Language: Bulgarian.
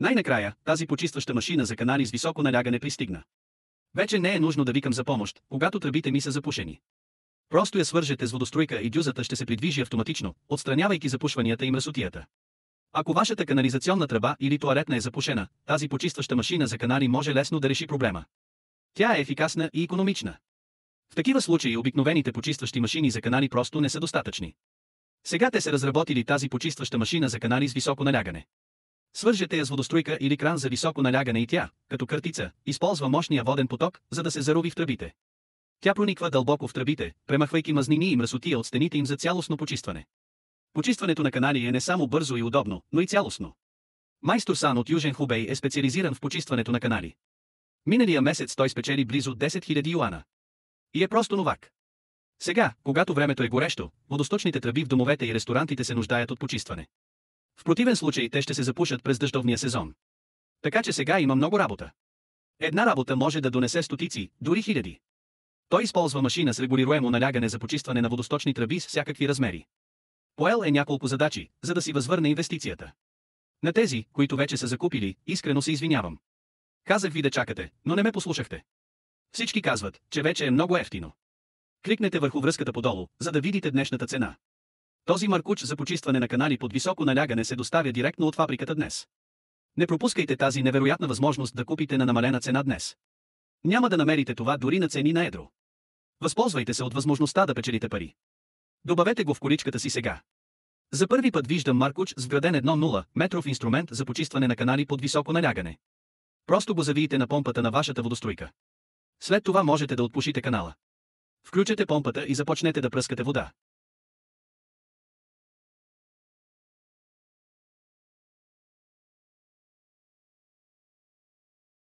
Най-накрая, тази почистваща машина за канали с високо налягане пристигна. Вече не е нужно да викам за помощ, когато тръбите ми са запушени. Просто я свържете с водоструйка и дюзата ще се придвижи автоматично, отстранявайки запушванията и мръсотията. Ако вашата канализационна тръба или тоалетна е запушена, тази почистваща машина за канали може лесно да реши проблема. Тя е ефикасна и икономична. В такива случаи обикновените почистващи машини за канали просто не са достатъчни. Сега те са разработили тази почистваща машина за канали с високо налягане. Свържете я с водоструйка или кран за високо налягане и тя, като къртица, използва мощния воден поток, за да се зарови в тръбите. Тя прониква дълбоко в тръбите, премахвайки мазнини и мръсотия от стените им за цялостно почистване. Почистването на канали е не само бързо и удобно, но и цялостно. Майстор Сан от Южен Хубей е специализиран в почистването на канали. Миналия месец той спечели близо 10 000 юана. И е просто новак. Сега, когато времето е горещо, водосточните тръби в домовете и ресторантите се нуждаят от почистване. В противен случай те ще се запушат през дъждовния сезон. Така че сега има много работа. Една работа може да донесе стотици, дори хиляди. Той използва машина с регулируемо налягане за почистване на водосточни тръби с всякакви размери. Поел е няколко задачи, за да си възвърне инвестицията. На тези, които вече са закупили, искрено се извинявам. Казах ви да чакате, но не ме послушахте. Всички казват, че вече е много евтино. Кликнете върху връзката подолу, за да видите днешната цена. Този маркуч за почистване на канали под високо налягане се доставя директно от фабриката днес. Не пропускайте тази невероятна възможност да купите на намалена цена днес. Няма да намерите това дори на цени на едро. Възползвайте се от възможността да печелите пари. Добавете го в количката си сега. За първи път виждам маркуч с вграден 1,0 метров инструмент за почистване на канали под високо налягане. Просто го завиете на помпата на вашата водоструйка. След това можете да отпушите канала. Включете помпата и започнете да пръскате вода.